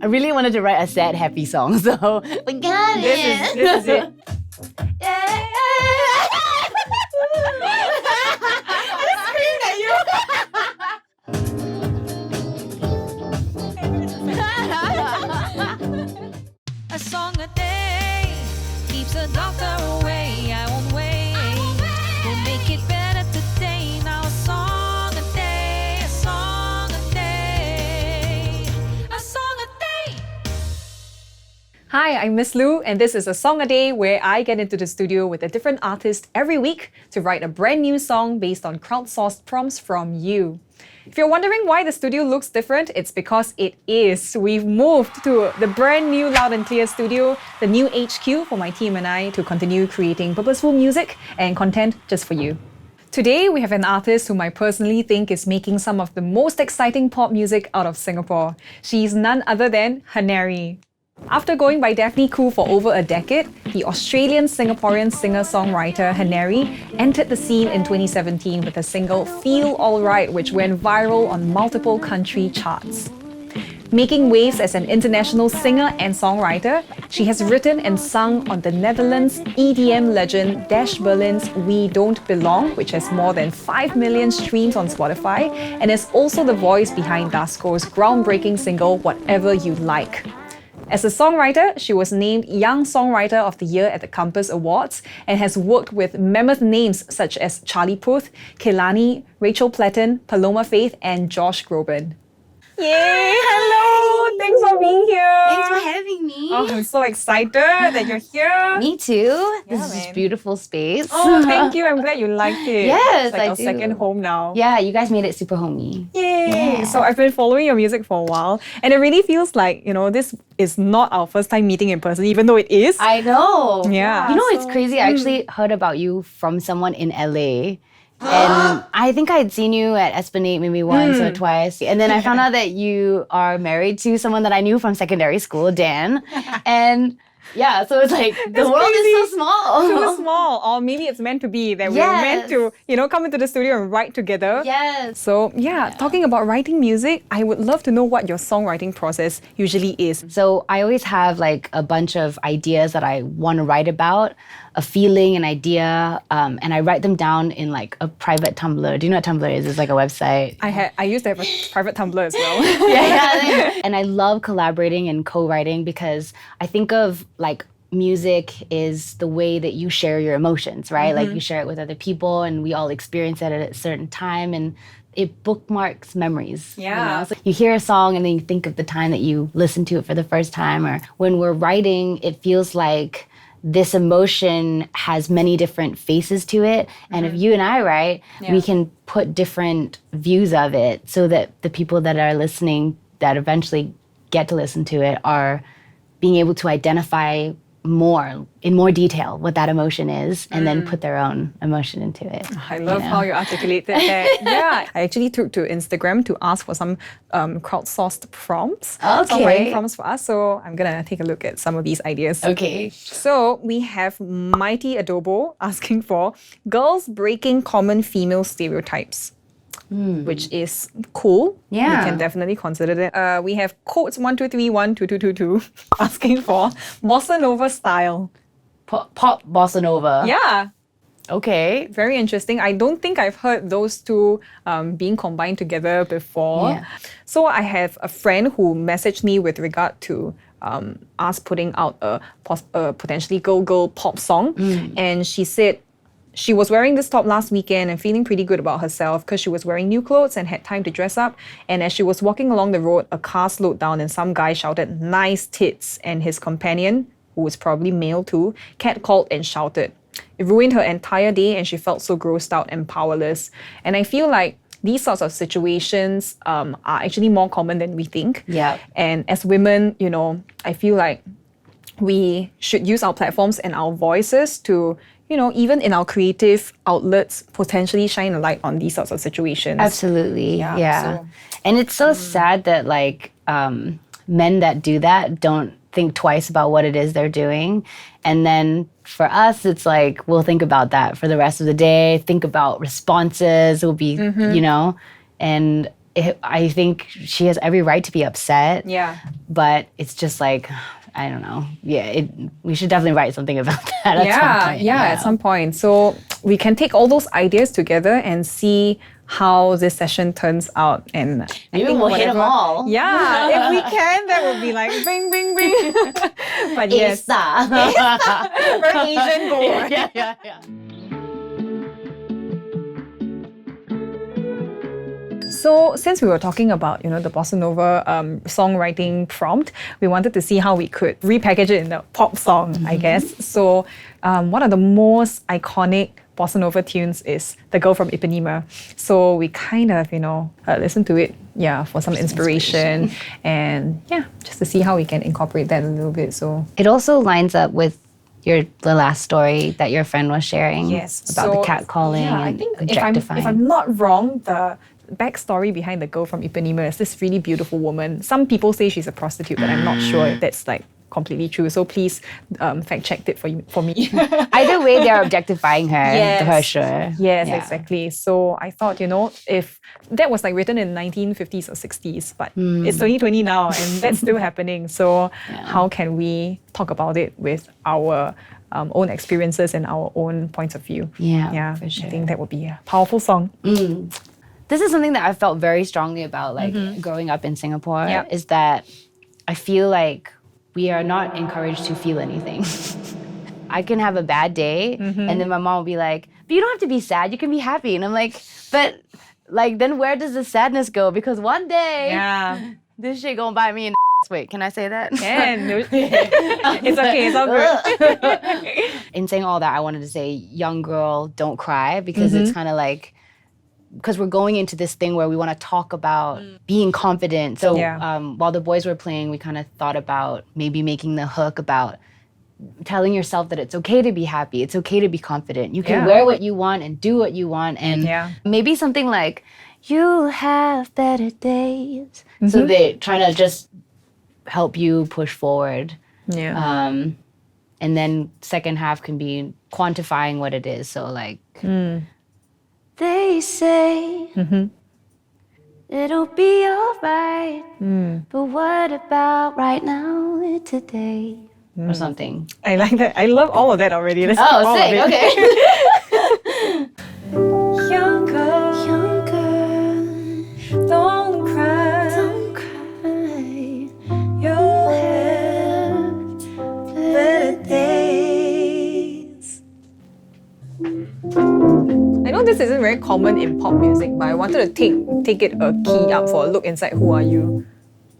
I really wanted to write a sad, happy song, so we got it. This is it. A song a day keeps the doctor away. I won't wait. We'll make it better today. Now a song a day, a song a day, a song a day. Hi, I'm Miss Lou, and this is A Song a Day where I get into the studio with a different artist every week to write a brand new song based on crowdsourced prompts from you. If you're wondering why the studio looks different, it's because it is. We've moved to the brand new Loud and Clear studio, the new HQ for my team and I to continue creating purposeful music and content just for you. Today, we have an artist whom I personally think is making some of the most exciting pop music out of Singapore. She's none other than Haneri. After going by Daphne Khoo for over a decade, the Australian-Singaporean singer-songwriter Haneri entered the scene in 2017 with a single Feel Alright, which went viral on multiple country charts. Making waves as an international singer and songwriter, she has written and sung on the Netherlands EDM legend Dash Berlin's We Don't Belong, which has more than 5 million streams on Spotify, and is also the voice behind Dasko's groundbreaking single Whatever You Like. As a songwriter, she was named Young Songwriter of the Year at the Compass Awards and has worked with mammoth names such as Charlie Puth, Kehlani, Rachel Platten, Paloma Faith, and Josh Groban. Yay! Hello! Thanks for being here! Thanks for having me. Oh, I'm so excited that you're here. Me too. This is man. this beautiful space. Oh, thank you. I'm glad you liked it. Yes, it's like I our do. second home now. Yeah, you guys made it super homey. Yay! Yeah. So I've been following your music for a while, and it really feels like, this is not our first time meeting in person, even though it is. I know. Yeah. You know, it's crazy. I actually heard about you from someone in LA. And I think I had seen you at Esplanade maybe once or twice. And then I found out that you are married to someone that I knew from secondary school, Dan. And yeah, so it's like the world is so small. Too small, or maybe it's meant to be that we're meant to, come into the studio and write together. Yes. So talking about writing music, I would love to know what your songwriting process usually is. So I always have like a bunch of ideas that I want to write about, a feeling, an idea, and I write them down in like a private Tumblr. Do you know what Tumblr is? It's like a website. I used to have a private Tumblr as well. Yeah. And I love collaborating and co-writing because I think of like music is the way that you share your emotions, right? Like you share it with other people and we all experience it at a certain time and it bookmarks memories. Yeah. So you hear a song and then you think of the time that you listened to it for the first time, or when we're writing, it feels like this emotion has many different faces to it. And if you and I write, we can put different views of it so that the people that are listening that eventually get to listen to it are being able to identify in more detail what that emotion is and then put their own emotion into it. I love how you articulated that. Yeah. I actually took to Instagram to ask for some crowdsourced prompts. Songwriting prompts for us. So I'm going to take a look at some of these ideas. Okay. So we have Mighty Adobo asking for girls breaking common female stereotypes. Which is cool. Yeah. We can definitely consider that. We have Codes12312222 asking for bossa nova style. Pop bossa nova. Yeah. Okay. Very interesting. I don't think I've heard those two being combined together before. Yeah. So I have a friend who messaged me with regard to us putting out a potentially girl pop song. And she said she was wearing this top last weekend and feeling pretty good about herself because she was wearing new clothes and had time to dress up. And as she was walking along the road, a car slowed down and some guy shouted, "Nice tits." And his companion, who was probably male too, catcalled and shouted. It ruined her entire day and she felt so grossed out and powerless. And I feel like these sorts of situations are actually more common than we think. Yeah. And as women, I feel like we should use our platforms and our voices to, even in our creative outlets, potentially shine a light on these sorts of situations. Absolutely. Yeah. So- and it's so sad that like men that do that don't think twice about what it is they're doing. And then for us, it's like, we'll think about that for the rest of the day, think about responses, will be, and I think she has every right to be upset. Yeah. But it's just like, I don't know. Yeah, we should definitely write something about that at some point. At some point. So we can take all those ideas together and see how this session turns out. And Maybe we'll hit them all. Yeah, if we can, that would be like bing, bing, bing. But yes, very Asian goal. Yeah. So since we were talking about, the bossa nova songwriting prompt, we wanted to see how we could repackage it in a pop song, I guess. So one of the most iconic bossa nova tunes is The Girl from Ipanema. So we kind of, listened to it, for some inspiration. And just to see how we can incorporate that a little bit. So it also lines up with the last story that your friend was sharing. Yes. About the cat calling and I think objectifying. if I'm not wrong, the backstory behind The Girl from Ipanema is this really beautiful woman. Some people say she's a prostitute, but I'm not sure if that's like completely true. So please fact check it for me. Either way, they're objectifying her, Yes. for sure. Yes, Yeah. exactly. So I thought, if that was like written in 1950s or 60s, but it's 2020 now and that's still happening. So how can we talk about it with our own experiences and our own points of view? Yeah, for sure. I think that would be a powerful song. This is something that I felt very strongly about, growing up in Singapore, is that I feel like we are not encouraged to feel anything. I can have a bad day, and then my mom will be like, but you don't have to be sad, you can be happy. And I'm like, but then where does the sadness go? Because one day, this shit gonna bite me in the ass. Wait, can I say that? It's okay, it's all good. In saying all that, I wanted to say, young girl, don't cry, because it's kind of like, because we're going into this thing where we want to talk about being confident. So while the boys were playing, we kind of thought about maybe making the hook about telling yourself that it's okay to be happy. It's okay to be confident. You can wear what you want and do what you want. And maybe something like, you'll have better days. So they're trying to just help you push forward. And then second half can be quantifying what it is. So like... They say it'll be alright, but what about right now, today, or something? I like that. I love all of that already. Let's keep all sick. of it. Okay. Young girl, don't cry. Don't cry. You'll have better days. I know this isn't very common in pop music, but I wanted to take it a key up for a look inside Who Are You?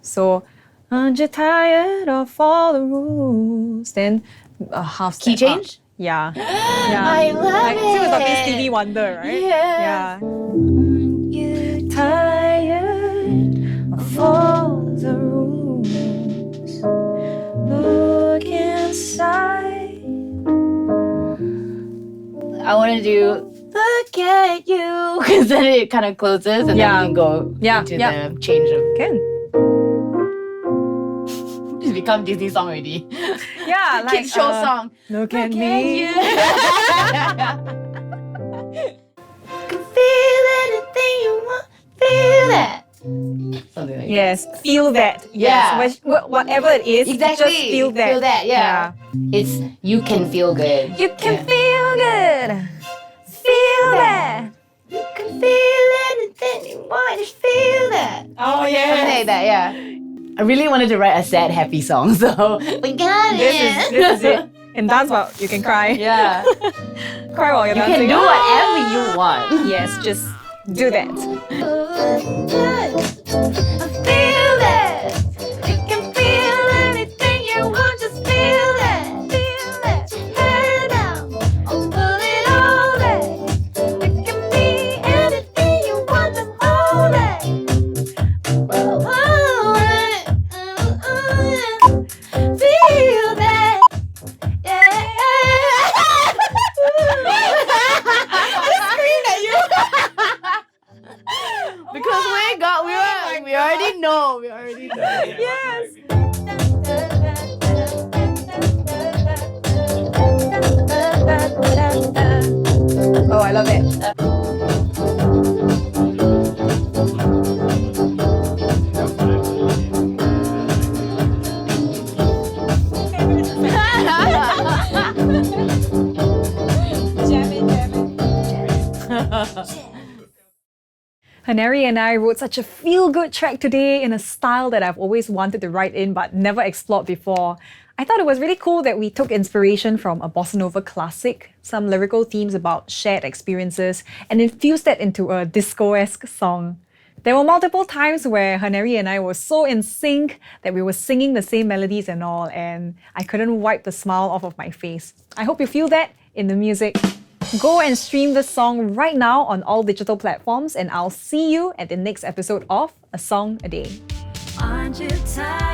So, aren't you tired of all the rules? Then a half step Key change? Up. Yeah. I love it. So we're talking Stevie Wonder, right? Yeah. Aren't you tired of all the rules? Look inside. I want to do look at you, because then it kind of closes and then we can go into the change of... Can. It's become Disney song already. Yeah, like Kids show song. Look at me. You. Can feel anything you want, feel that. Something like Yes, feel that. Yeah. Yes, whatever it is, Exactly. just feel that. Feel that, yeah. It's you can feel good. You can feel good. Feel that. You can feel anything you want, just feel that. Oh Something yeah. like that, yeah. I really wanted to write a sad, happy song, so we got it. This is it. And dance while you can cry. Yeah. Cry while you're You dancing. can do whatever you want. Yes, just do that. I feel that. You can feel anything you want, just feel that. Feel that. Let it out. Oh, pull it all back. It can be anything you want, just hold it. Feel that. Yeah. I screamed at you. Because we already know Haneri and I wrote such a feel-good track today in a style that I've always wanted to write in but never explored before. I thought it was really cool that we took inspiration from a bossa nova classic, some lyrical themes about shared experiences, and infused that into a disco-esque song. There were multiple times where Haneri and I were so in sync that we were singing the same melodies and all, and I couldn't wipe the smile off of my face. I hope you feel that in the music. Go and stream the song right now on all digital platforms, and I'll see you at the next episode of A Song a Day. Aren't you tired?